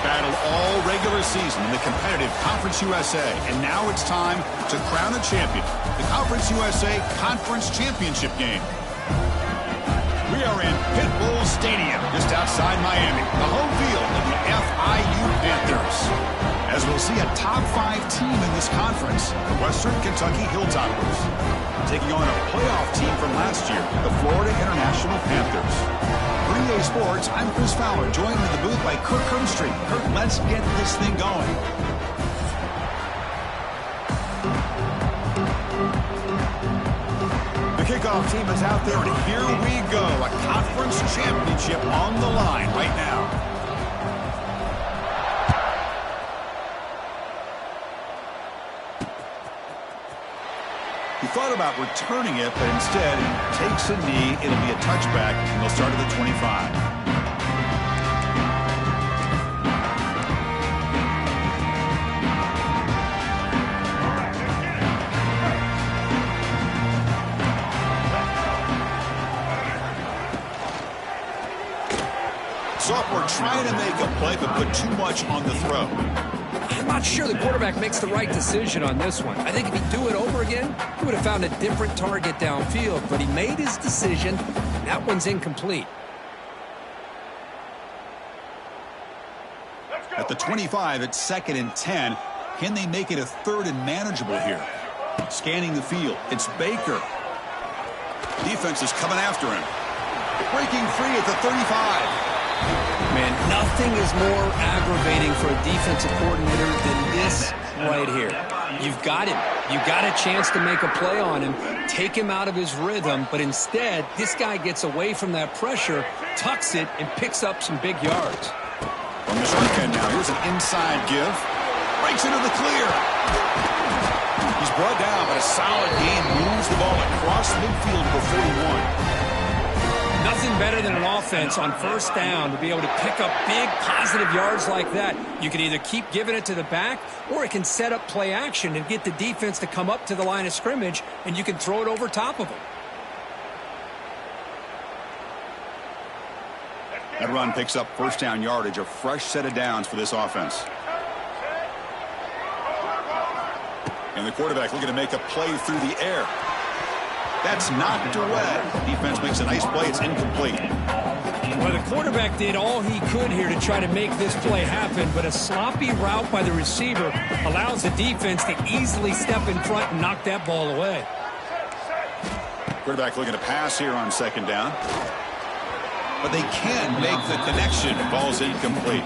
battled all regular season in the competitive Conference USA, and now it's time to crown a champion. The Conference USA Conference Championship game. We are in Pitbull Stadium, just outside Miami, the home field of the FIU Panthers. As we'll see a top 5 team in this conference, the Western Kentucky Hilltoppers, taking on a playoff team from last year, the Florida International Panthers. For EA Sports, I'm Chris Fowler, joined in the booth by Kirk Herbstreit. Kirk, let's get this thing going. The kickoff team is out there, and here we go. A conference championship on the line right now. He thought about returning it, but instead takes a knee. It'll be a touchback, and they'll start at the 25. Sophomore trying to make a play, but put too much on the throw. I'm not sure the quarterback makes the right decision on this one. I think if he'd do it over again, he would have found a different target downfield, but he made his decision, and that one's incomplete. At the 25, it's 2nd and 10. Can they make it a 3rd and manageable here? Scanning the field, it's Baker. Defense is coming after him. Breaking free at the 35. Man, nothing is more aggravating for a defensive coordinator than this right here. You've got him. You've got a chance to make a play on him, take him out of his rhythm, but instead, this guy gets away from that pressure, tucks it, and picks up some big yards. From the shotgun now, here's an inside give. Breaks into the clear. He's brought down, but a solid gain moves the ball across midfield to the 41. Nothing better than an offense on 1st down to be able to pick up big positive yards like that. You can either keep giving it to the back, or it can set up play action and get the defense to come up to the line of scrimmage, and you can throw it over top of them. That run picks up 1st down yardage, a fresh set of downs for this offense. And the quarterback looking to make a play through the air. That's knocked away. Defense makes a nice play. It's incomplete. Well, the quarterback did all he could here to try to make this play happen, but a sloppy route by the receiver allows the defense to easily step in front and knock that ball away. Quarterback looking to pass here on 2nd down. But they can make the connection. Ball's incomplete.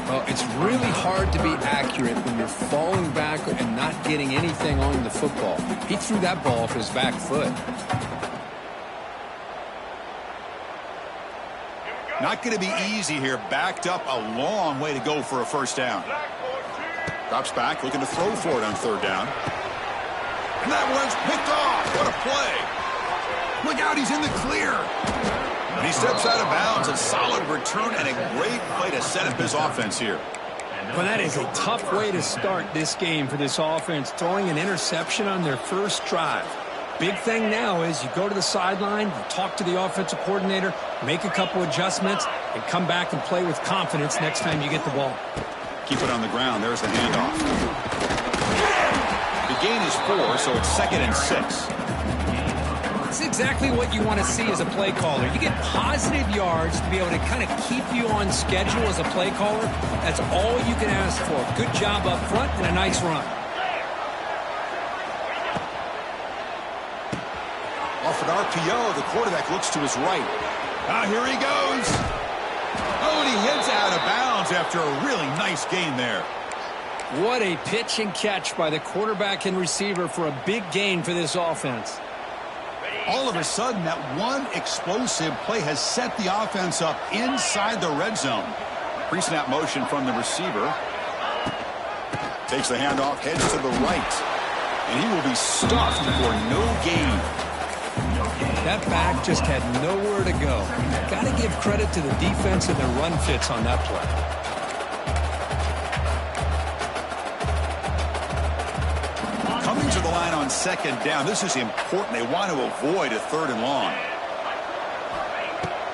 Well, it's really hard to be accurate when you're falling back and not getting anything on the football. He threw that ball off his back foot. Not going to be easy here. Backed up a long way to go for a 1st down. Drops back, looking to throw for it on 3rd down. And that one's picked off. What a play. Look out, he's in the clear. And he steps out of bounds. A solid return and a great play to set up his offense here. Well, that is a tough way to start this game for this offense, throwing an interception on their 1st drive. Big thing now is you go to the sideline, you talk to the offensive coordinator, make a couple adjustments, and come back and play with confidence next time you get the ball. Keep it on the ground. There's the handoff. The gain is 4, so it's 2nd and 6. That's exactly what you want to see as a play caller. You get positive yards to be able to kind of keep you on schedule as a play caller. That's all you can ask for. Good job up front and a nice run. Off an RPO, the quarterback looks to his right. Here he goes. Oh, and he heads out of bounds after a really nice gain there. What a pitch and catch by the quarterback and receiver for a big gain for this offense. All of a sudden, that one explosive play has set the offense up inside the red zone. Pre-snap motion from the receiver. Takes the handoff, heads to the right. And he will be stuffed for no gain. That back just had nowhere to go. Got to give credit to the defense and their run fits on that play. Coming to the line on 2nd down. This is important. They want to avoid a 3rd and long.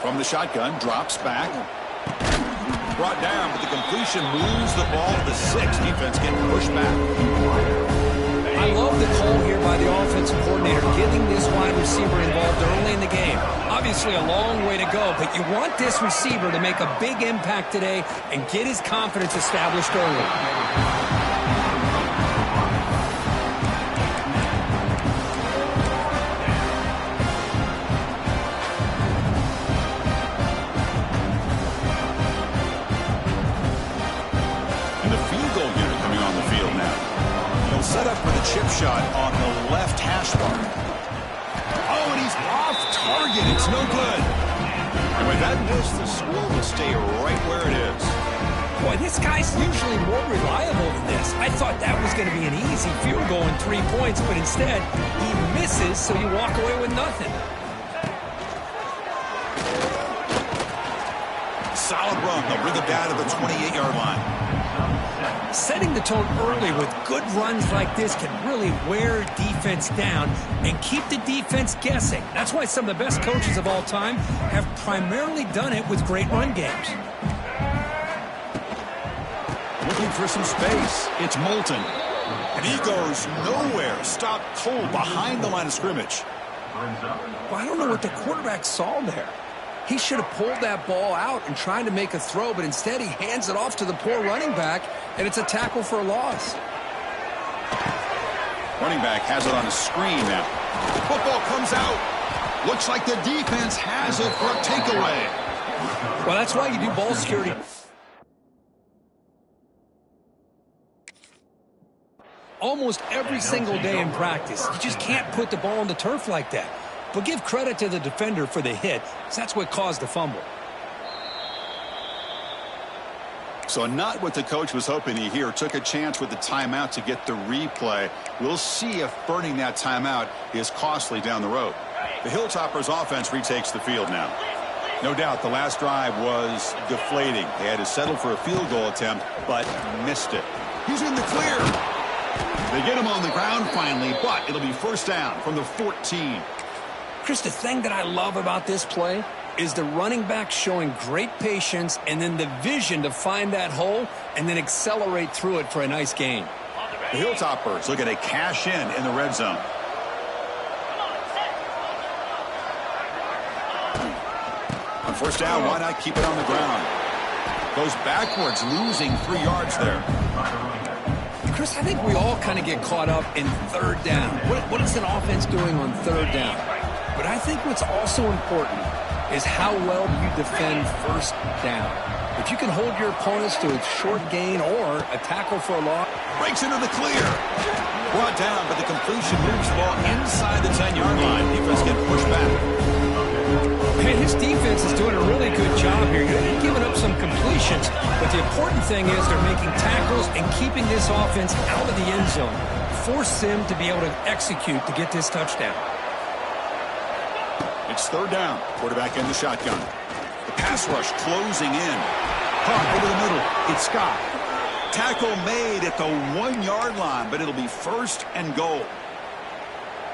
From the shotgun, drops back. brought down, but the completion moves the ball to the 6. Defense getting pushed back. I love the call here by the offensive coordinator, getting this wide receiver involved early in the game. Obviously a long way to go, but you want this receiver to make a big impact today and get his confidence established early. Set up for the chip shot on the left hash mark. Oh, and he's off target. It's no good. And with that miss, the score will stay right where it is. Boy, this guy's usually more reliable than this. I thought that was going to be an easy field goal and 3 points, but instead, he misses, so you walk away with nothing. Solid run. They'll bring it down to the 28-yard line. Setting the tone early with good runs like this can really wear defense down and keep the defense guessing. That's why some of the best coaches of all time have primarily done it with great run games. Looking for some space. It's Moulton. And he goes nowhere. Stopped cold behind the line of scrimmage. Well, I don't know what the quarterback saw there. He should have pulled that ball out and tried to make a throw, but instead he hands it off to the poor running back, and it's a tackle for a loss. Running back has it on a screen now. Football comes out. Looks like the defense has it for a takeaway. Well, that's why you do ball security. Almost every single day in practice. You just can't put the ball on the turf like that. But give credit to the defender for the hit, because that's what caused the fumble. So not what the coach was hoping to hear. Took a chance with the timeout to get the replay. We'll see if burning that timeout is costly down the road. The Hilltoppers offense retakes the field now. No doubt the last drive was deflating. They had to settle for a field goal attempt, but missed it. He's in the clear. They get him on the ground finally, but it'll be first down from the 14. Chris, the thing that I love about this play is the running back showing great patience and then the vision to find that hole and then accelerate through it for a nice gain. The Hilltoppers looking to cash in the red zone. On first down, why not keep it on the ground? Goes backwards, losing 3 yards there. Chris, I think we all kind of get caught up in third down. What is an offense doing on third down? But I think what's also important is how well you defend first down. If you can hold your opponents to a short gain or a tackle for a loss. Breaks into the clear. Brought down, but the completion moves the ball inside the 10-yard line. Defense getting pushed back. Man, his defense is doing a really good job here. They're giving up some completions, but the important thing is they're making tackles and keeping this offense out of the end zone. Force them to be able to execute to get this touchdown. It's third down. Quarterback in the shotgun. The pass rush closing in. Caught over the middle. It's Scott. Tackle made at the 1-yard line, but it'll be first and goal.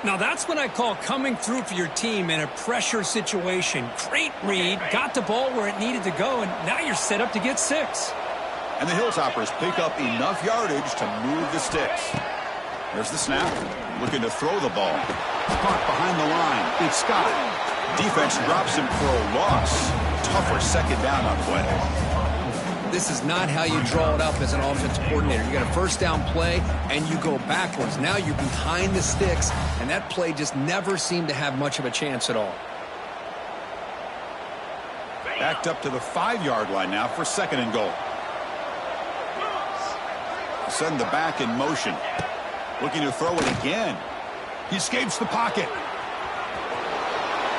Now that's what I call coming through for your team in a pressure situation. Great read, got the ball where it needed to go, and now you're set up to get 6. And the Hilltoppers pick up enough yardage to move the sticks. There's the snap. Looking to throw the ball. Caught behind the line. It's Scott. Defense drops him for a loss. Tougher second down on the way. This is not how you draw it up as an offensive coordinator. You got a first down play, and you go backwards. Now you're behind the sticks, and that play just never seemed to have much of a chance at all. Backed up to the 5-yard line now for second and goal. Send the back in motion. Looking to throw it again. He escapes the pocket.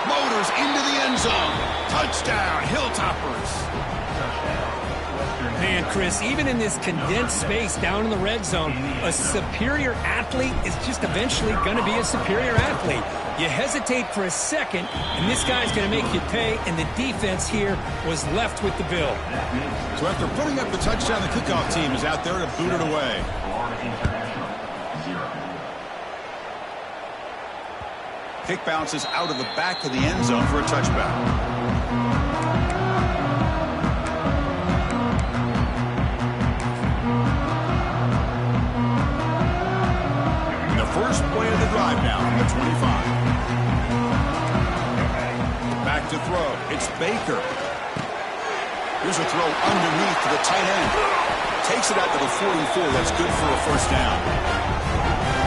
Motors into the end zone. Touchdown, Hilltoppers. Man, Chris, even in this condensed space down in the red zone, a superior athlete is just eventually going to be a superior athlete. You hesitate for a second, and this guy's going to make you pay, and the defense here was left with the bill. So after putting up the touchdown, the kickoff team is out there to boot it away. Kick bounces out of the back of the end zone for a touchback. the 25. Back to throw. It's Baker. Here's a throw underneath to the tight end. Takes it out to the 44. That's good for a first down.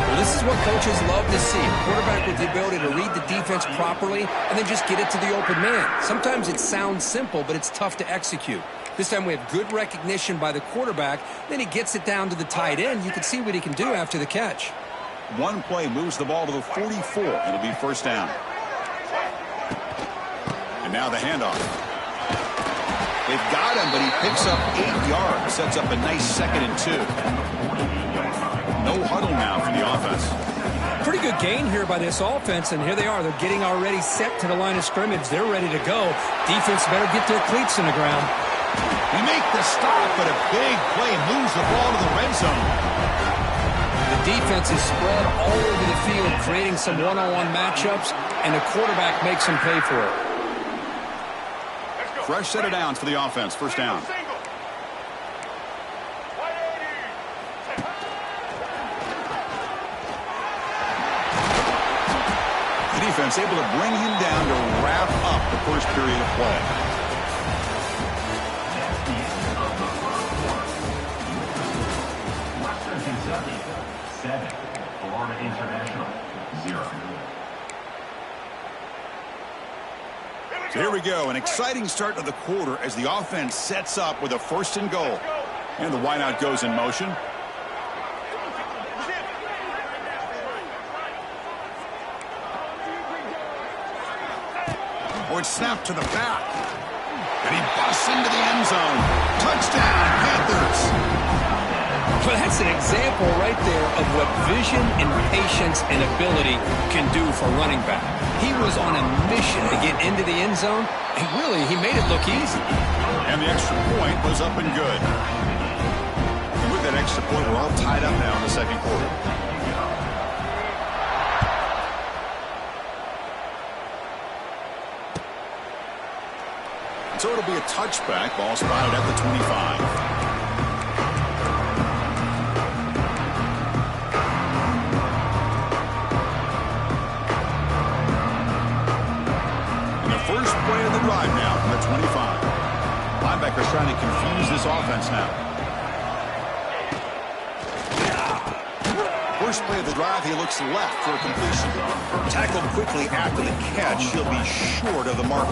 Well, this is what coaches love to see. A quarterback with the ability to read the defense properly and then just get it to the open man. Sometimes it sounds simple, but it's tough to execute. This time we have good recognition by the quarterback. Then he gets it down to the tight end. You can see what he can do after the catch. One play moves the ball to the 44. It'll be first down. And now the handoff. They've got him, but he picks up 8 yards. Sets up a nice 2nd and 2. No huddle now for the offense. Pretty good gain here by this offense, and here they are. They're getting already set to the line of scrimmage. They're ready to go. Defense better get their cleats in the ground. We make the stop, but a big play moves the ball to the red zone. The defense is spread all over the field, creating some one-on-one matchups, and the quarterback makes them pay for it. Fresh set of downs for the offense. First down. The defense able to bring him down to wrap up the first period of play. Western Kentucky, 7. Florida International, 0. So here we go. An exciting start to the quarter as the offense sets up with a 1st and goal. And the wideout goes in motion. Or it's snapped to the back. And he busts into the end zone. Touchdown, Panthers. Well, that's an example right there of what vision and patience and ability can do for running back. He was on a mission to get into the end zone, and really, he made it look easy. And the extra point was up and good. And with that extra point, we're all tied up now in the second quarter. So it'll be a touchback. Ball spotted at the 25. First play of the drive now from the 25. Linebackers trying to confuse this offense now. First play of the drive, he looks left for a completion. Tackled quickly after the catch, he'll be short of the marker.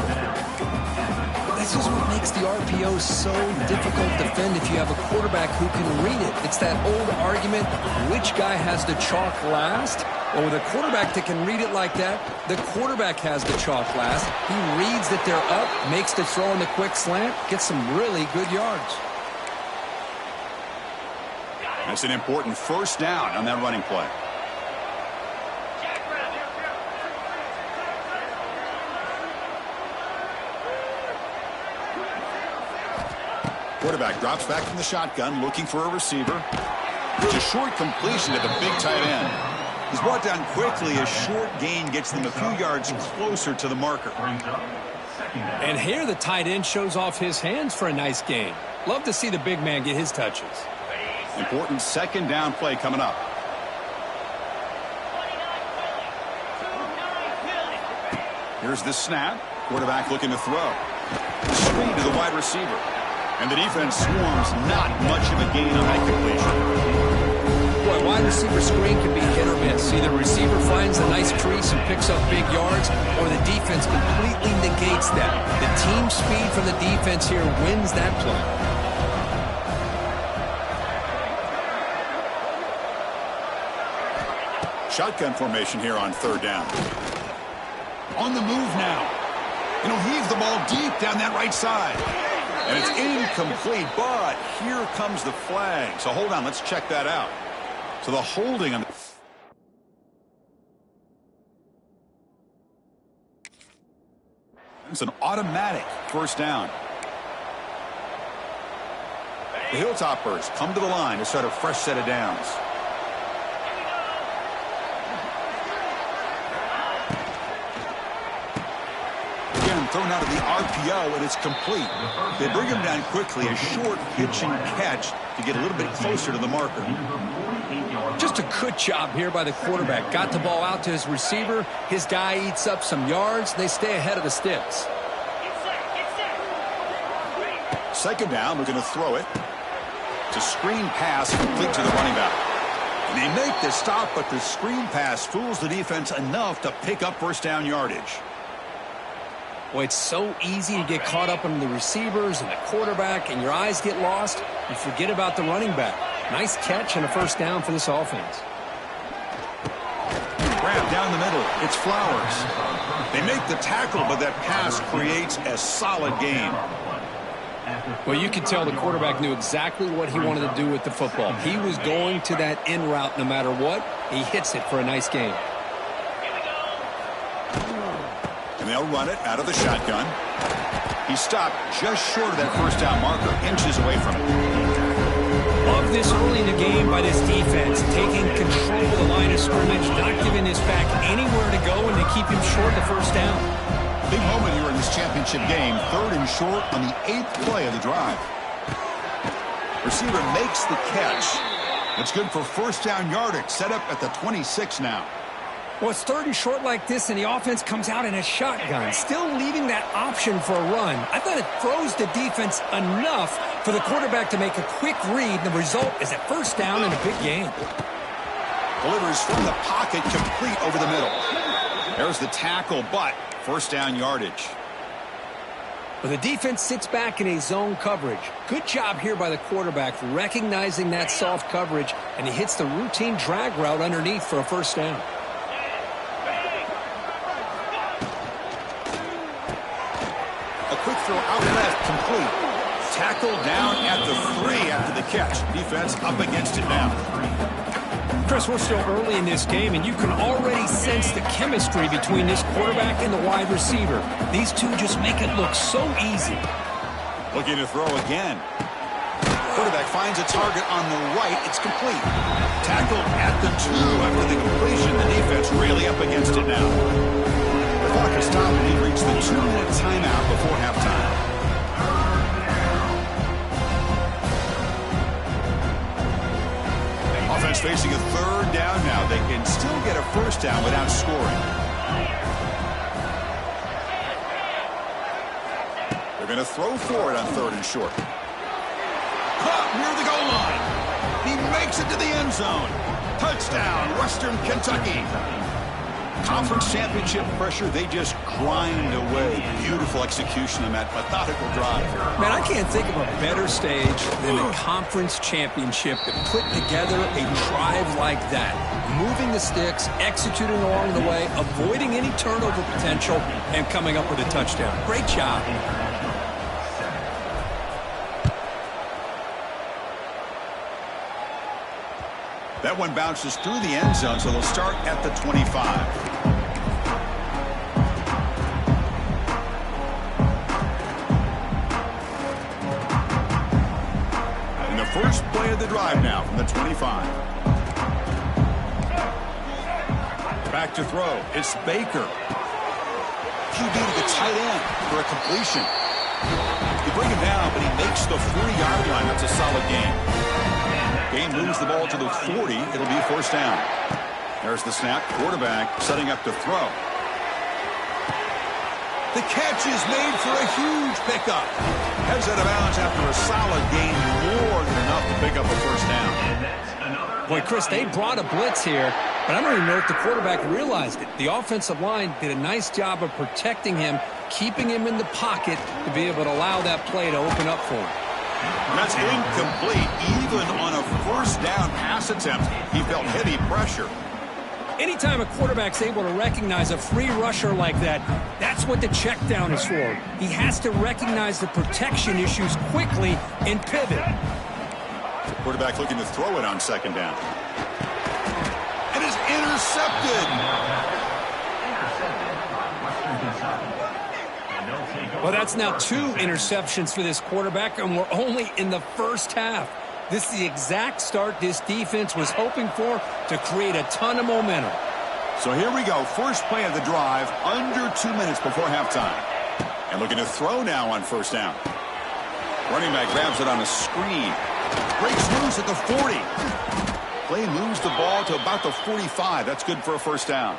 This is what makes the RPO so difficult to defend if you have a quarterback who can read it. It's that old argument, which guy has the chalk last? Well, with a quarterback that can read it like that, the quarterback has the chalk last. He reads that they're up, makes the throw in the quick slant, gets some really good yards. That's an important first down on that running play. Quarterback drops back from the shotgun, looking for a receiver. It's a short completion to the big tight end. He's brought down quickly. A short gain gets them a few yards closer to the marker. And here the tight end shows off his hands for a nice gain. Love to see the big man get his touches. Important second down play coming up. Here's the snap. Quarterback looking to throw. Screen to the wide receiver. And the defense swarms. Not much of a gain on that completion. Boy, wide receiver screen can be hit or miss. Either receiver finds a nice crease and picks up big yards, or the defense completely negates that. The team speed from the defense here wins that play. Shotgun formation here on third down. On the move now. And he'll heave the ball deep down that right side. And it's incomplete, but here comes the flag. So hold on, let's check that out. So the holding on it's an automatic first down. The Hilltoppers come to the line to start a fresh set of downs. Again, thrown out of the RPO, and it's complete. They bring him down quickly, a short pitch and catch to get a little bit closer to the marker. Just a good job here by the quarterback. Got the ball out to his receiver. His guy eats up some yards. They stay ahead of the sticks. Second down, we're going to throw it. It's a screen pass complete to the running back. And they make the stop, but the screen pass fools the defense enough to pick up first down yardage. Boy, it's so easy to get caught up in the receivers and the quarterback, and your eyes get lost. You forget about the running back. Nice catch and a first down for this offense. Grab down the middle. It's Flowers. They make the tackle, but that pass creates a solid gain. Well, you could tell the quarterback knew exactly what he wanted to do with the football. He was going to that in route no matter what. He hits it for a nice gain. And they'll run it out of the shotgun. He stopped just short of that first down marker, inches away from it. Love this early in the game by this defense, taking control of the line of scrimmage, not giving this back anywhere to go, and to keep him short the first down. Big moment here in this championship game. 3rd and short on the 8th play of the drive. Receiver makes the catch. It's good for first down yardage. Set up at the 26 now. Well, it's 3rd and short like this, and the offense comes out in a shotgun, still leaving that option for a run. I thought it throws the defense enough for the quarterback to make a quick read. The result is a first down and a big gain. Delivers from the pocket, complete over the middle. There's the tackle, but first down yardage. Well, the defense sits back in a zone coverage. Good job here by the quarterback, recognizing that soft coverage, and he hits the routine drag route underneath for a first down. A quick throw out left, complete. Tackle down at the 3 after the catch. Defense up against it now. Chris, we're still early in this game, and you can already sense the chemistry between this quarterback and the wide receiver. These two just make it look so easy. Looking to throw again. Quarterback finds a target on the right. It's complete. Tackled at the 2 after the completion. The defense really up against it now. The clock has stopped, and he reached the 2-minute timeout before halftime. Offense facing a 3rd down now. They can still get a first down without scoring. They're going to throw for it on 3rd and short. Caught near the goal line. He makes it to the end zone. Touchdown, Western Kentucky. Conference championship pressure, they just grind away. Beautiful execution on that methodical drive. Man, I can't think of a better stage than a conference championship to put together a drive like that. Moving the sticks, executing along the way, avoiding any turnover potential, and coming up with a touchdown. Great job. That one bounces through the end zone, so they'll start at the 25. First play of the drive now from the 25. Back to throw. It's Baker. QB to the tight end for a completion. You bring him down, but he makes the 40-yard line. That's a solid gain. Game moves the ball to the 40. It'll be a first down. There's the snap. Quarterback setting up to throw. The catch is made for a huge pickup. Heads out of bounds after a solid gain, more than enough to pick up a first down. Boy, Chris, they brought a blitz here, but I don't even know if the quarterback realized it. The offensive line did a nice job of protecting him, keeping him in the pocket to be able to allow that play to open up for him. That's incomplete. Even on a first down pass attempt, he felt heavy pressure. Anytime a quarterback's able to recognize a free rusher like that, that's what the check down is for. He has to recognize the protection issues quickly and pivot. Quarterback looking to throw it on second down. It is intercepted. Well, that's now 2 interceptions for this quarterback, and we're only in the first half. This is the exact start this defense was hoping for to create a ton of momentum. So here we go. First play of the drive, under 2 minutes before halftime. And looking to throw now on first down. Running back grabs it on a screen. Breaks loose at the 40. Play moves the ball to about the 45. That's good for a first down.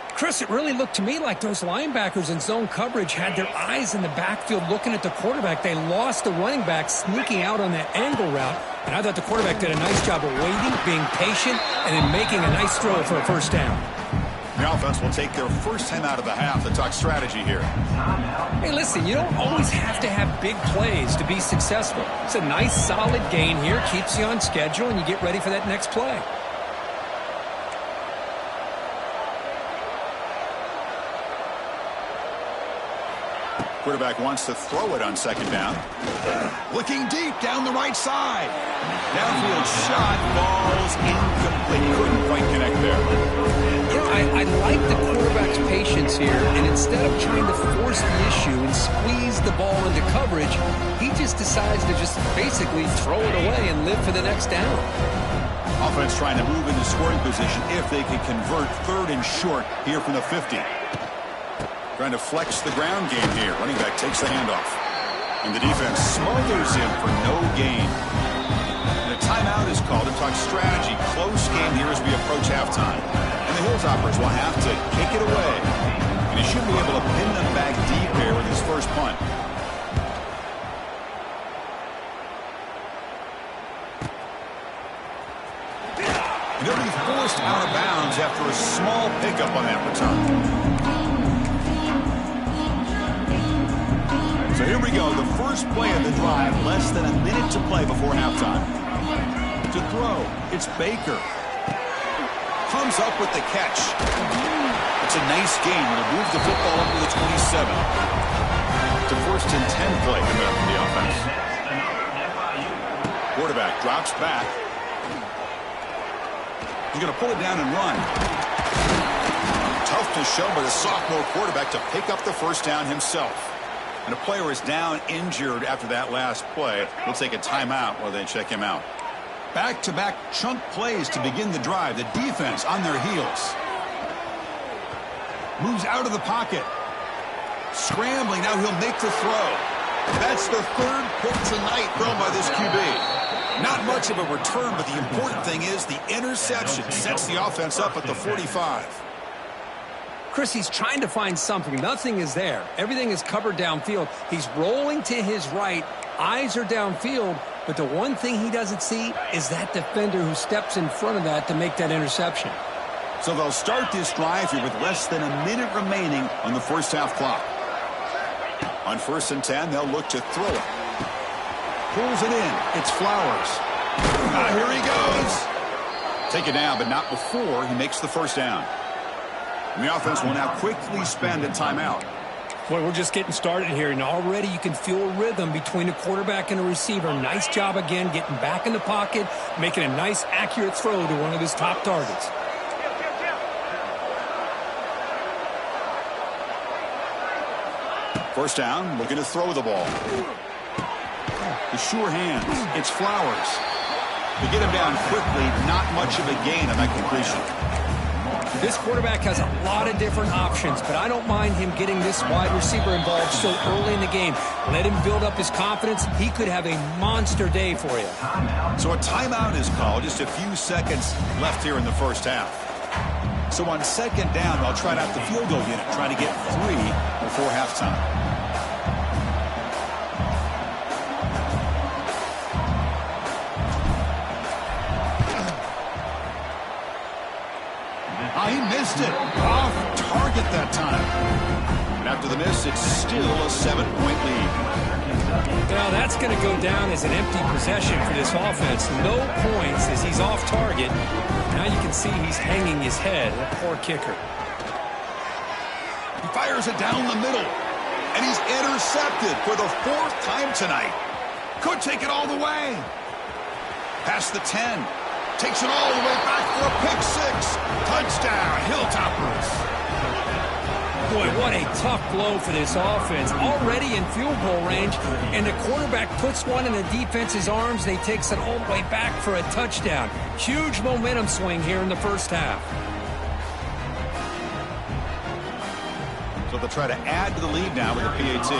Chris, it really looked to me like those linebackers in zone coverage had their eyes in the backfield looking at the quarterback. They lost the running back sneaking out on that angle route, and I thought the quarterback did a nice job of waiting, being patient, and then making a nice throw for a first down. The offense will take their first time out of the half to talk strategy here. Hey, listen, you don't always have to have big plays to be successful. It's a nice, solid gain here, keeps you on schedule, and you get ready for that next play. Quarterback wants to throw it on second down. Looking deep down the right side. Downfield shot falls incomplete. Couldn't quite connect there. Yeah, I like the quarterback's patience here, and instead of trying to force the issue and squeeze the ball into coverage, he just decides to just basically throw it away and live for the next down. Offense trying to move into scoring position if they can convert third and short here from the 50. Trying to flex the ground game here. Running back takes the handoff. And the defense smothers him for no gain. And a timeout is called to talk strategy. Close game here as we approach halftime. And the Hilltoppers will have to kick it away. And he should be able to pin them back deep here with his first punt. And they'll be forced out of bounds after a small pickup on that return. So here we go, the first play of the drive, less than a minute to play before halftime. To throw, it's Baker. Comes up with the catch. It's a nice gain when he moves the football up to the 27. It's a first and 10 play coming up for the offense. Quarterback drops back. He's going to pull it down and run. Toughness shown by the sophomore quarterback to pick up the first down himself. And a player is down injured after that last play. We'll take a timeout while they check him out. Back-to-back chunk plays to begin the drive. The defense on their heels. Moves out of the pocket. Scrambling. Now he'll make the throw. That's the third pick tonight thrown by this QB. Not much of a return, but the important thing is the interception sets the offense up at the 45. Chris, he's trying to find something. Nothing is there. Everything is covered downfield. He's rolling to his right. Eyes are downfield. But the one thing he doesn't see is that defender who steps in front of that to make that interception. So they'll start this drive here with less than a minute remaining on the first half clock. On first and 10, they'll look to throw it. Pulls it in. It's Flowers. Here he goes. Take it down, but not before he makes the first down. And the offense will now quickly spend a timeout. Boy, we're just getting started here, and already you can feel a rhythm between a quarterback and a receiver. Nice job again getting back in the pocket, making a nice, accurate throw to one of his top targets. First down, looking to throw the ball. The sure hands. It's Flowers. They get him down quickly, not much of a gain on that completion. This quarterback has a lot of different options, but I don't mind him getting this wide receiver involved so early in the game. Let him build up his confidence. He could have a monster day for you. So a timeout is called. Just a few seconds left here in the first half. So on second down, they'll try out the field goal unit, trying to get 3 before halftime. He missed it. Off target that time. And after the miss, it's still a 7-point lead. Now that's going to go down as an empty possession for this offense. No points as he's off target. Now you can see he's hanging his head. That poor kicker. He fires it down the middle. And he's intercepted for the 4th time tonight. Could take it all the way. Past the 10. Takes it all the way back for a pick 6. Touchdown, Hilltoppers. Boy, what a tough blow for this offense. Already in field goal range, and the quarterback puts one in the defense's arms. They takes it all the way back for a touchdown. Huge momentum swing here in the first half. So they'll try to add to the lead now with the PAT.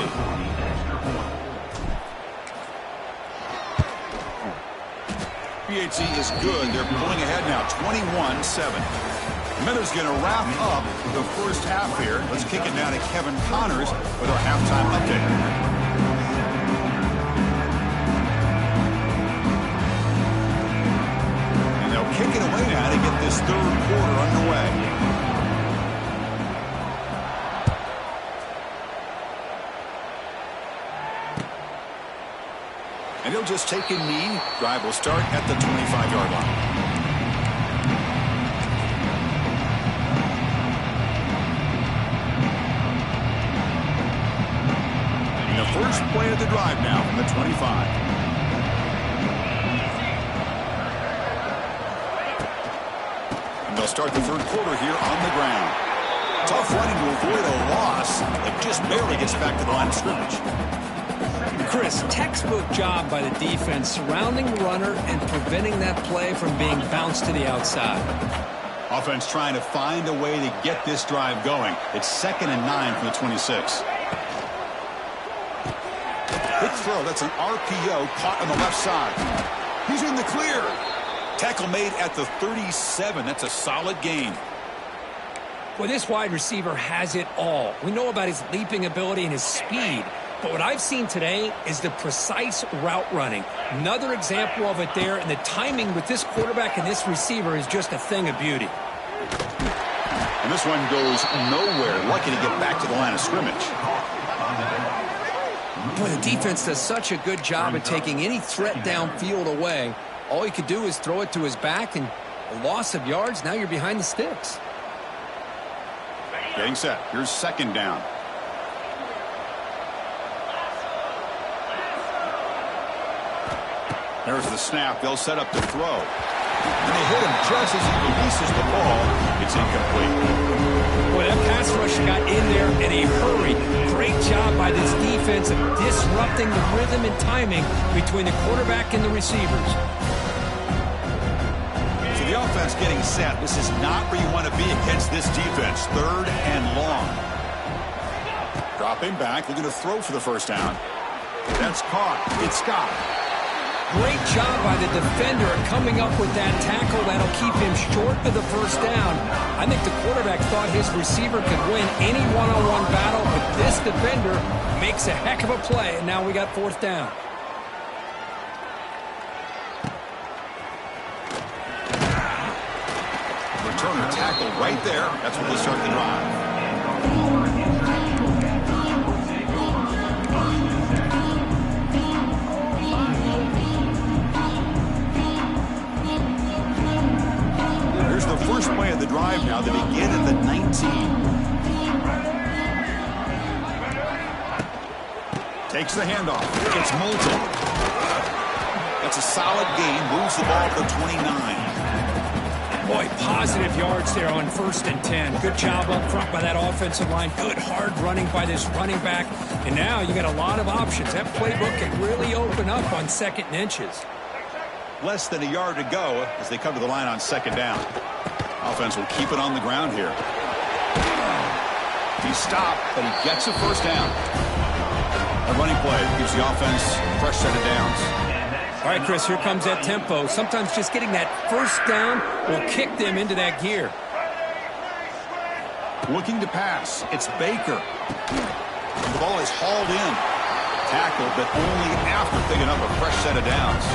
BHC is good. They're pulling ahead now, 21-7. Miller's going to wrap up the first half here. Let's kick it down to Kevin Connors with our halftime update. And they'll kick it away now to get this third quarter underway. And he'll just take a knee. Drive will start at the 25-yard line. And the first play of the drive now from the 25. And they'll start the third quarter here on the ground. Tough running to avoid a loss. It just barely gets back to the line of scrimmage. Chris, textbook job by the defense surrounding the runner and preventing that play from being bounced to the outside. Offense trying to find a way to get this drive going. It's 2nd and 9 from the 26. Quick throw. That's an RPO caught on the left side. He's in the clear. Tackle made at the 37. That's a solid gain. Well, this wide receiver has it all. We know about his leaping ability and his speed. But what I've seen today is the precise route running. Another example of it there, and the timing with this quarterback and this receiver is just a thing of beauty. And this one goes nowhere. Lucky to get back to the line of scrimmage. Boy, the defense does such a good job of taking any threat downfield away. All he could do is throw it to his back, and a loss of yards, now you're behind the sticks. Getting set. Here's 2nd down. There's the snap. They'll set up to throw. And they hit him just as he releases the ball. It's incomplete. Boy, that pass rush got in there in a hurry. Great job by this defense of disrupting the rhythm and timing between the quarterback and the receivers. So the offense getting set. This is not where you want to be against this defense. 3rd and long. Dropping back, looking to throw for the first down. That's caught. It's Scott. Great job by the defender coming up with that tackle. That'll keep him short of the first down. I think the quarterback thought his receiver could win any one-on-one battle, but this defender makes a heck of a play, and now we got 4th down. Returner tackle right there. That's when they start the drive. The first play of the drive now. They begin at the 19. Takes the handoff. It's Moulton. That's a solid gain. Moves the ball to the 29. Boy, positive yards there on 1st and 10. Good job up front by that offensive line. Good hard running by this running back. And now you got a lot of options. That playbook can really open up on 2nd and inches. Less than a yard to go as they come to the line on 2nd down. Offense will keep it on the ground here. He stopped, but he gets a first down. A running play gives the offense a fresh set of downs. All right, Chris, here comes that tempo. Sometimes just getting that first down will kick them into that gear. Looking to pass. It's Baker. The ball is hauled in. Tackled, but only after picking up a fresh set of downs.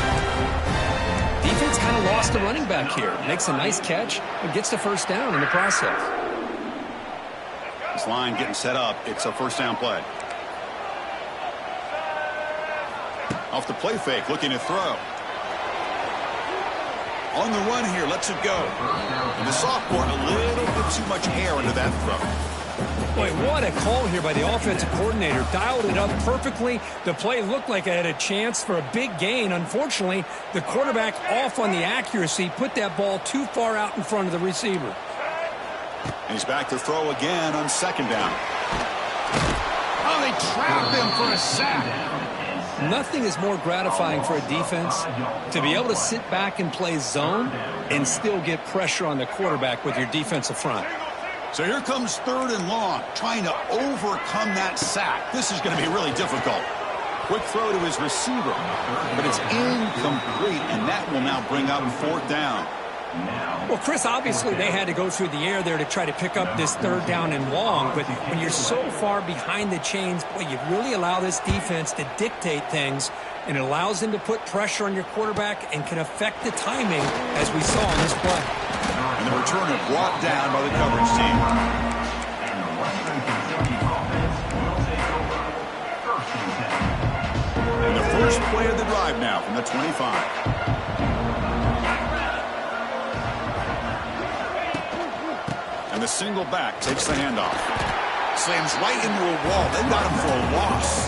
Defense kind of lost the running back here. Makes a nice catch, but gets the first down in the process. This line getting set up. It's a first down play. Off the play fake, looking to throw. On the run here, lets it go. And the sophomore, a little bit too much air into that throw. Boy, what a call here by the offensive coordinator. Dialed it up perfectly. The play looked like it had a chance for a big gain. Unfortunately, the quarterback off on the accuracy, put that ball too far out in front of the receiver. And he's back to throw again on 2nd down. Oh, they trapped him for a sack. Nothing is more gratifying for a defense to be able to sit back and play zone and still get pressure on the quarterback with your defensive front. So here comes 3rd and long, trying to overcome that sack. This is going to be really difficult. Quick throw to his receiver, but it's incomplete, and that will now bring up 4th down. Well, Chris, obviously they had to go through the air there to try to pick up this 3rd down and long, but when you're so far behind the chains, boy, you really allow this defense to dictate things, and it allows them to put pressure on your quarterback and can affect the timing, as we saw in this play. And the returner brought down by the coverage team. And the first play of the drive now from the 25. And the single back takes the handoff. Slams right into a wall. They got him for a loss.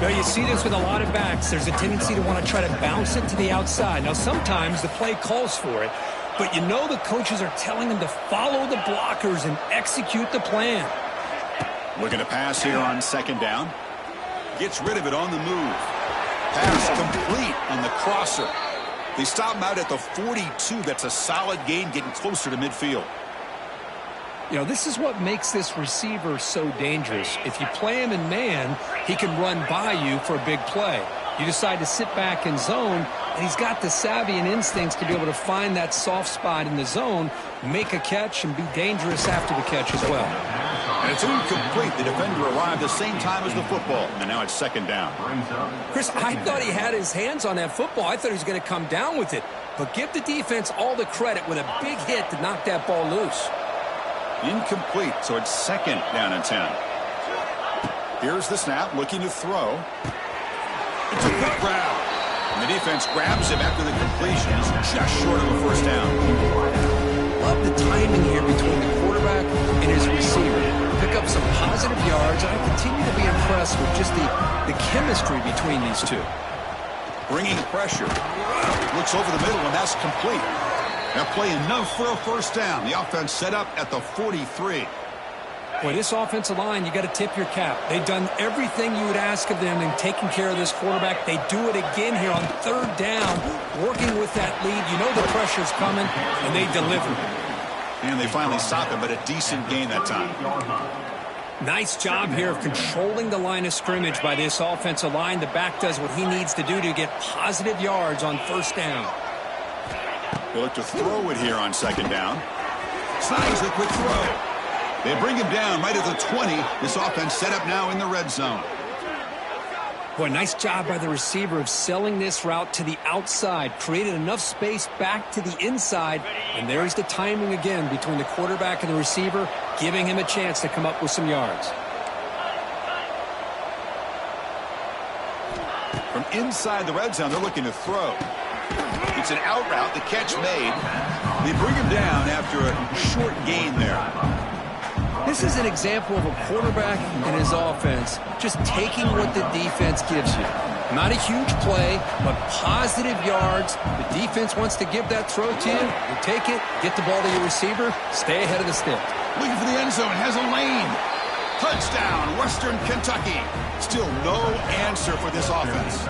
Now, you see this with a lot of backs. There's a tendency to want to try to bounce it to the outside. Now, sometimes the play calls for it, but you know the coaches are telling them to follow the blockers and execute the plan. Looking to pass here on 2nd down. Gets rid of it on the move. Pass complete on the crosser. They stop him out at the 42. That's a solid gain, getting closer to midfield. You know, this is what makes this receiver so dangerous. If you play him in man, he can run by you for a big play. You decide to sit back in zone, and he's got the savvy and instincts to be able to find that soft spot in the zone, make a catch, and be dangerous after the catch as well. And it's incomplete. The defender arrived the same time as the football, and now it's 2nd down. Chris, I thought he had his hands on that football. I thought he was going to come down with it. But give the defense all the credit with a big hit to knock that ball loose. Incomplete, so it's 2nd down and 10. Here's the snap, looking to throw. It's a quick grab. And the defense grabs him after the completion. He's just short of a 1st down. Love the timing here between the quarterback and his receiver. Pick up some positive yards, and I continue to be impressed with just the chemistry between these two. Bringing pressure. Looks over the middle, and that's complete. Now play enough for a 1st down. The offense set up at the 43. Boy, this offensive line, you got to tip your cap. They've done everything you would ask of them in taking care of this quarterback. They do it again here on 3rd down, working with that lead. You know the pressure's coming, and they deliver. And they finally stop him, but a decent gain that time. Nice job here of controlling the line of scrimmage by this offensive line. The back does what he needs to do to get positive yards on 1st down. They'll look to throw it here on 2nd down. Snags the quick throw. They bring him down right at the 20. This offense set up now in the red zone. Boy, nice job by the receiver of selling this route to the outside. Created enough space back to the inside. And there's the timing again between the quarterback and the receiver, giving him a chance to come up with some yards. From inside the red zone, they're looking to throw. It's an out route. The catch made. They bring him down after a short gain there. This is an example of a quarterback and his offense just taking what the defense gives you. Not a huge play, but positive yards. The defense wants to give that throw to you. You take it, get the ball to your receiver, stay ahead of the stick. Looking for the end zone, has a lane. Touchdown, Western Kentucky. Still no answer for this offense.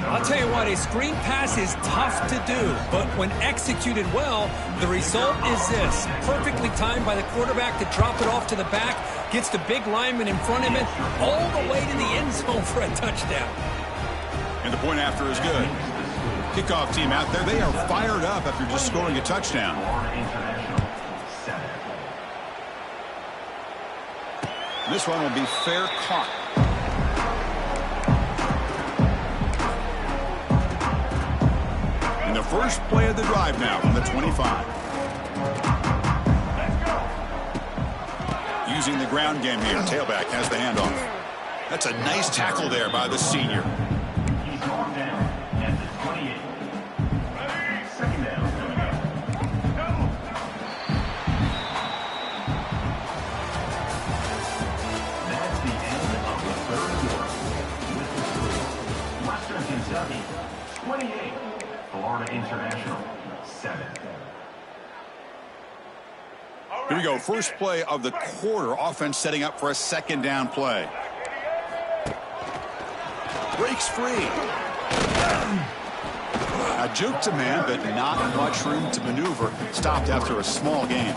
I'll tell you what, a screen pass is tough to do, but when executed well, the result is this. Perfectly timed by the quarterback to drop it off to the back, gets the big lineman in front of him, all the way to the end zone for a touchdown. And the point after is good. Kickoff team out there, they are fired up after just scoring a touchdown. This one will be fair caught. And the first play of the drive now from the 25. Using the ground game here. Tailback has the handoff. That's a nice tackle there by the senior. He's gone down at the 28. Second down. That's the end of the third quarter. Western Kentucky, 28. Florida International, 7. Here we go. First play of the quarter. Offense setting up for a second down play. Breaks free. A juke to man, but not much room to maneuver. Stopped after a small gain.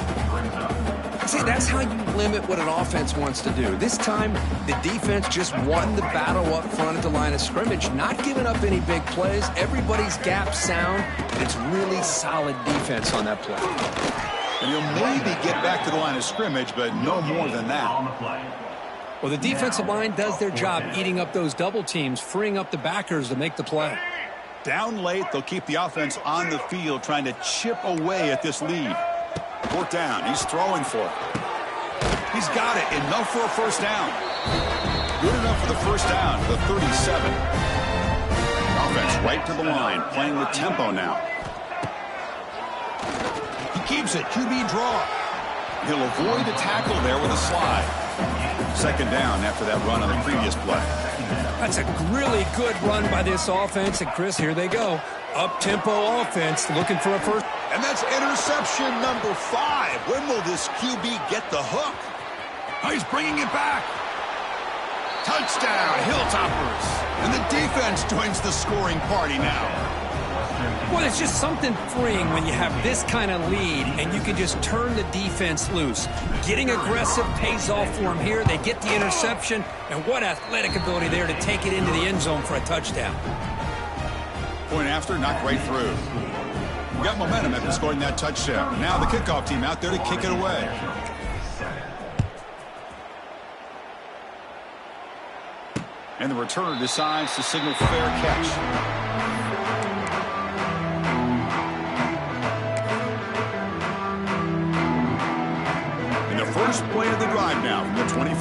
See, that's how you limit what an offense wants to do. This time, the defense just won the battle up front at the line of scrimmage, not giving up any big plays. Everybody's gap sound, and it's really solid defense on that play. And he'll maybe get back to the line of scrimmage, but no more than that. Well, the defensive line does their job eating up those double teams, freeing up the backers to make the play. Down late, they'll keep the offense on the field, trying to chip away at this lead. Fourth down, he's throwing for it. He's got it, enough for a first down. Good enough for the first down, the 37. Offense right to the line, playing with tempo now. He keeps it, QB draw. He'll avoid the tackle there with a slide. Second down after that run on the previous play. That's a really good run by this offense, and Chris, here they go. Up-tempo offense, looking for a first. And that's interception number 5. When will this QB get the hook? Oh, he's bringing it back. Touchdown, Hilltoppers. And the defense joins the scoring party now. Well, it's just something freeing when you have this kind of lead and you can just turn the defense loose. Getting aggressive pays off for them here. They get the interception, and what athletic ability there to take it into the end zone for a touchdown. Point after, knocked right through. We got momentum after scoring that touchdown. Now the kickoff team out there to kick it away. And the returner decides to signal fair catch. First play of the drive now from the 25.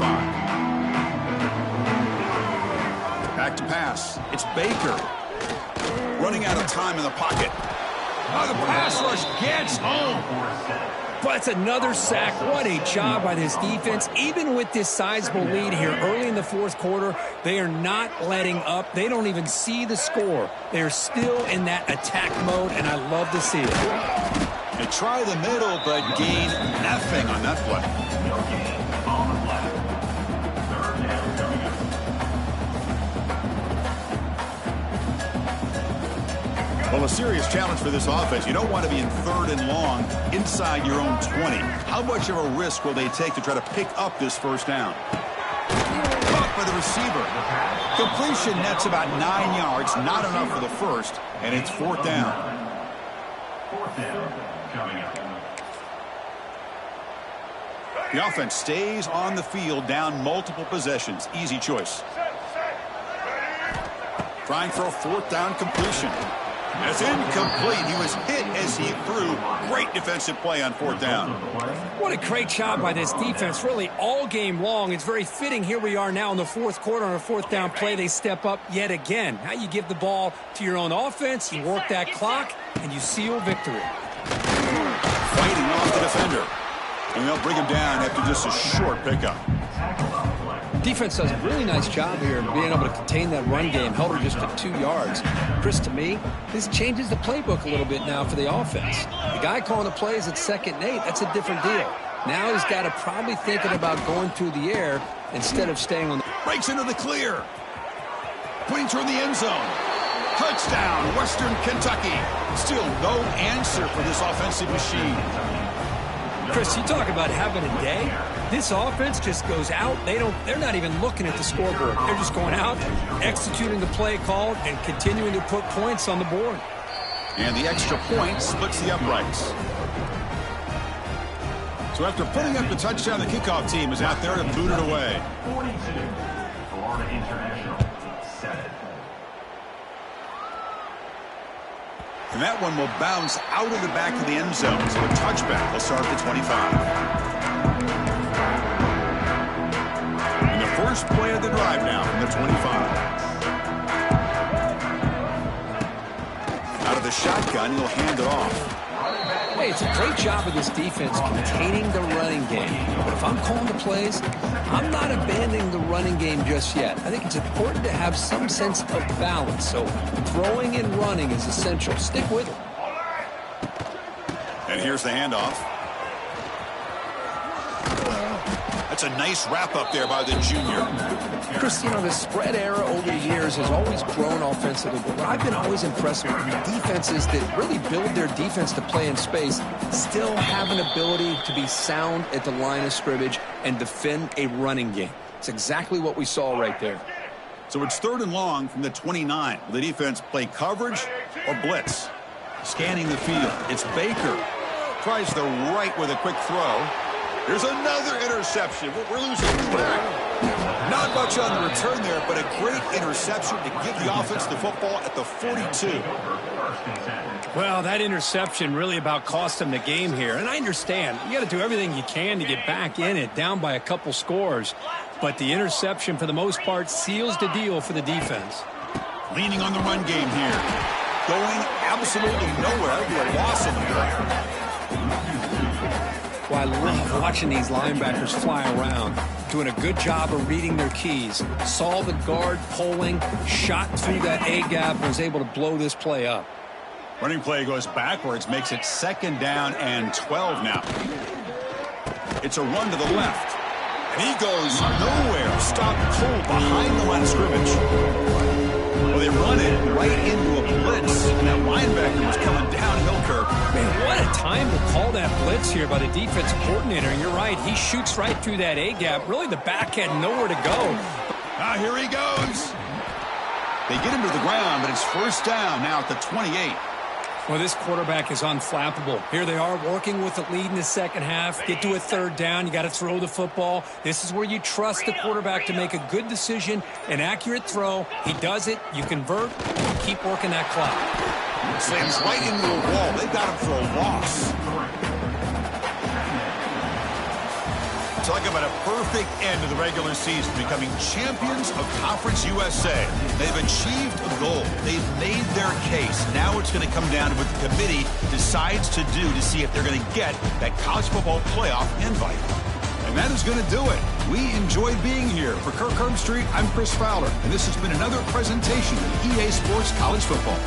Back to pass. It's Baker. Running out of time in the pocket. Oh, the pass rush gets home. But it's another sack. What a job by this defense. Even with this sizable lead here early in the fourth quarter, they are not letting up. They don't even see the score. They're still in that attack mode, and I love to see it. They try the middle, but gain nothing on that play. Well, a serious challenge for this offense. You don't want to be in third and long inside your own 20. How much of a risk will they take to try to pick up this first down? Caught by the receiver. Completion nets about 9 yards, not enough for the first, and it's fourth down. Fourth down coming up. The offense stays on the field, down multiple possessions. Easy choice. Trying for a fourth down completion. It's incomplete. He was hit as he threw. Great defensive play on fourth down. What a great job by this defense, really all game long. It's very fitting. Here we are now in the fourth quarter on a fourth down play. They step up yet again. Now you give the ball to your own offense, you work that clock, and you seal victory. Fighting off the defender. And they'll bring him down after just a short pickup. Defense does a really nice job here of being able to contain that run game. Held her just to 2 yards. Chris, to me, this changes the playbook a little bit now for the offense. The guy calling the plays at 2nd and 8, that's a different deal. Now he's got to probably thinking about going through the air instead of staying on the... Breaks into the clear. Pointing toward the end zone. Touchdown, Western Kentucky. Still no answer for this offensive machine. Chris, you talk about having a day. This offense just goes out. They're not even looking at the scoreboard. They're just going out, executing the play called, and continuing to put points on the board. And the extra point splits the uprights. So after putting up the touchdown, the kickoff team is out there to boot it away. 42, Florida International, 7. And that one will bounce out of the back of the end zone. So a touchback will start at the 25. And the first play of the drive now from the 25. Out of the shotgun, he'll hand it off. Hey, it's a great job of this defense containing the running game. But if I'm calling the plays, I'm not abandoning the running game just yet. I think it's important to have some sense of balance. So throwing and running is essential. Stick with it. And here's the handoff. A That's a nice wrap-up there by the junior. Chris, you know, the spread era over the years has always grown offensively, but what I've been always impressed with defenses that really build their defense to play in space still have an ability to be sound at the line of scrimmage and defend a running game. It's exactly what we saw right there. So it's 3rd and long from the 29. Will the defense play coverage or blitz? Scanning the field. It's Baker. Tries the right with a quick throw. There's another interception. We're losing track. Not much on the return there, but a great interception to give the offense the football at the 42. Well, that interception really about cost them the game here. And I understand. You got to do everything you can to get back in it, down by a couple scores. But the interception, for the most part, seals the deal for the defense. Leaning on the run game here. Going absolutely nowhere to a loss in there. Well, I love watching these linebackers fly around, doing a good job of reading their keys. Saw the guard pulling, shot through that A-gap, and was able to blow this play up. Running play goes backwards, makes it 2nd down and 12 now. It's a run to the left. And he goes nowhere. Stopped cold behind the line of scrimmage. Well, they run it right into a blitz. And that linebacker was coming downhill, Kirk. Man, what a time to call that blitz here by the defensive coordinator. And you're right, he shoots right through that A-gap. Really, the back had nowhere to go. Ah, here he goes. They get him to the ground, but it's 1st down now at the 28. Well, this quarterback is unflappable. Here they are working with the lead in the second half. Get to a 3rd down. You got to throw the football. This is where you trust the quarterback to make a good decision, an accurate throw. He does it. You convert. You keep working that clock. Slams right into the wall. They've got him for a loss. Talk about a perfect end to the regular season, becoming champions of Conference USA. They've achieved a goal. They've made their case. Now it's going to come down to what the committee decides to do to see if they're going to get that college football playoff invite. And that is going to do it. We enjoyed being here. For Kirk Herbstreit, I'm Chris Fowler, and this has been another presentation of EA Sports College Football.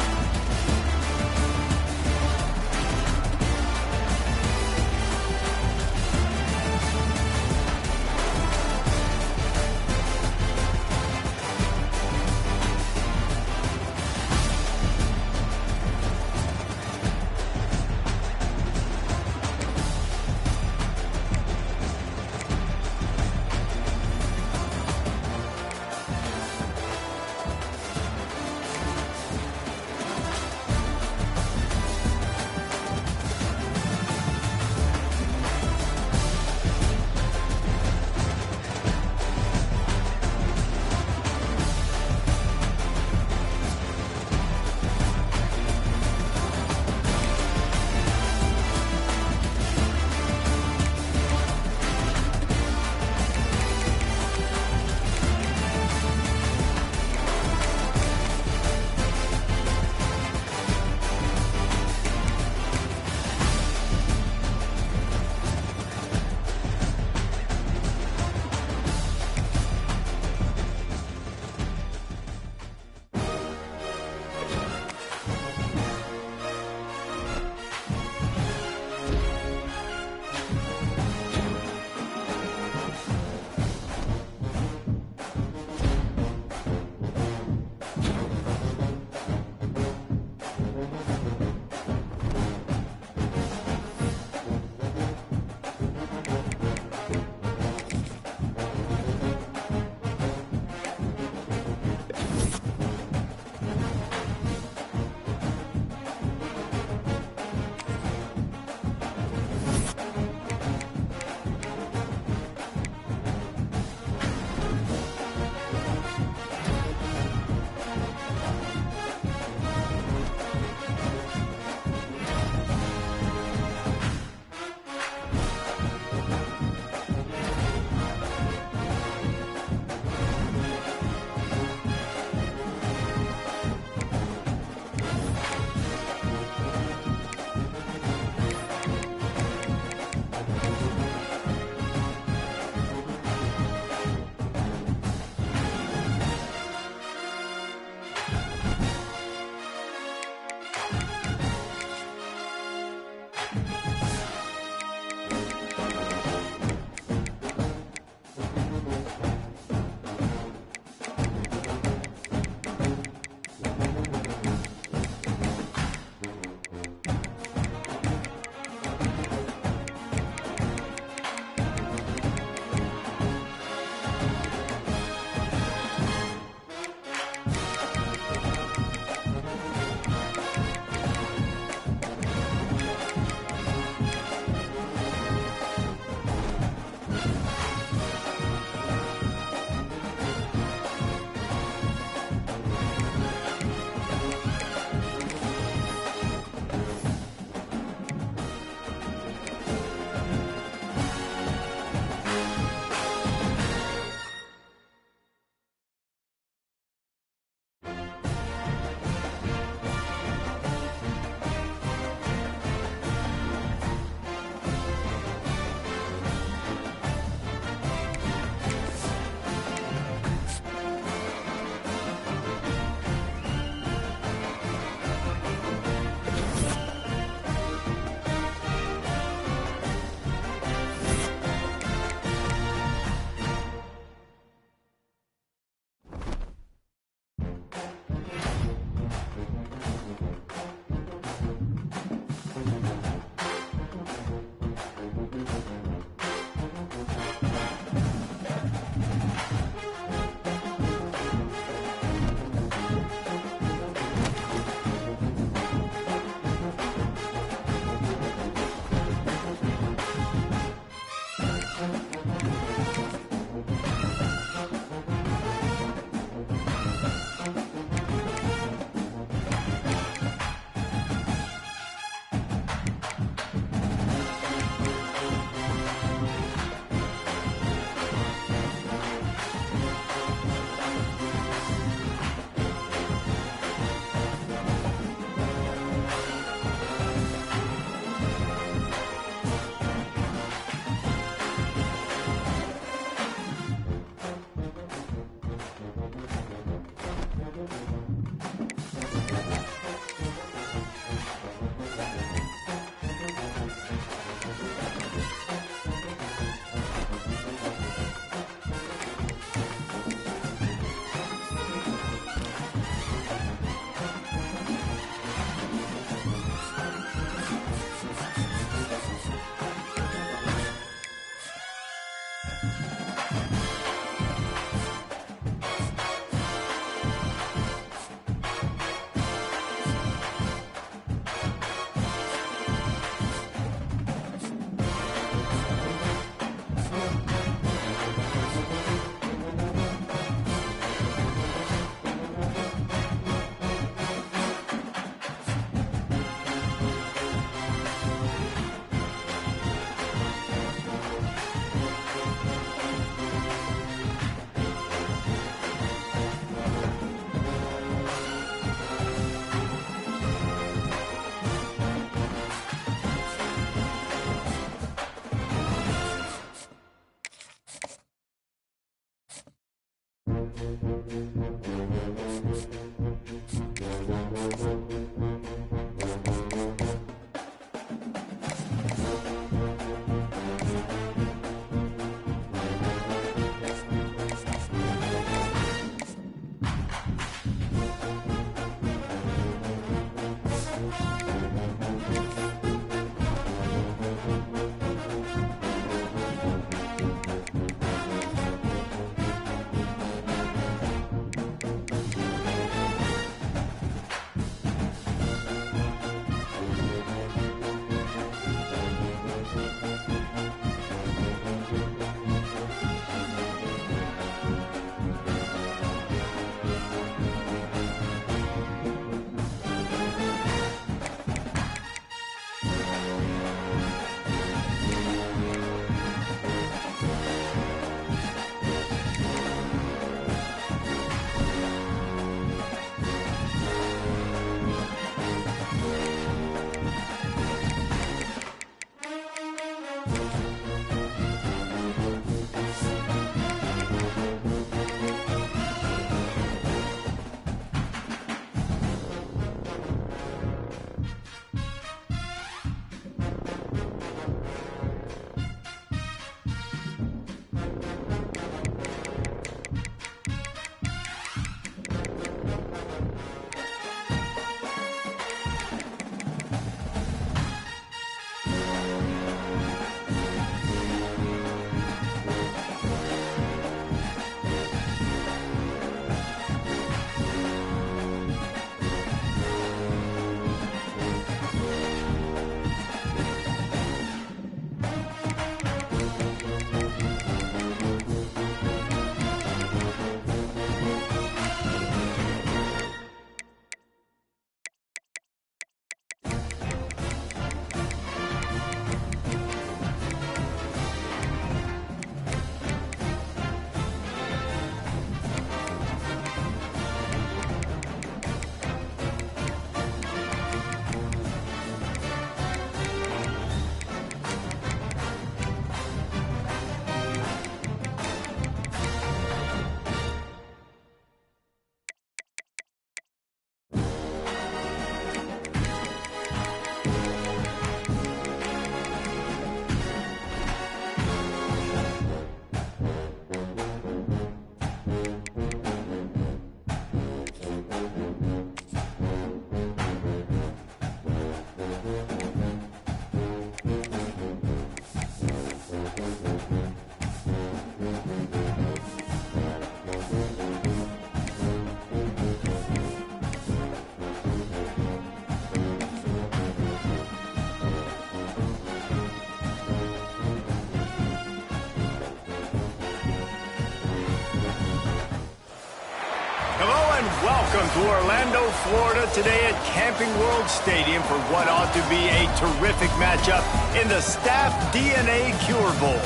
Welcome to Orlando, Florida, today at Camping World Stadium for what ought to be a terrific matchup in the Staff DNA Cure Bowl.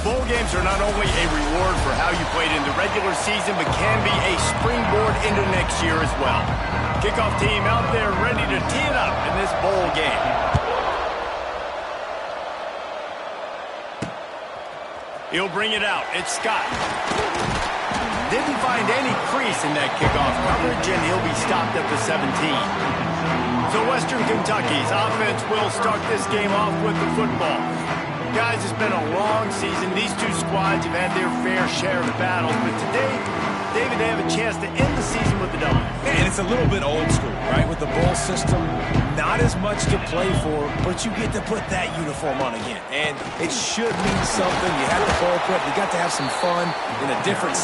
Bowl games are not only a reward for how you played in the regular season, but can be a springboard into next year as well. Kickoff team out there ready to tee it up in this bowl game. He'll bring it out. It's Scott. Didn't find any crease in that kickoff coverage, and he'll be stopped at the 17. So Western Kentucky's offense will start this game off with the football. Guys, it's been a long season. These two squads have had their fair share of battles, but today, David, they have a chance to end the season with a W. And it's a little bit old school, right? With the bowl system, not as much to play for, but you get to put that uniform on again. And it should mean something. You had the bowl prep. You got to have some fun in a different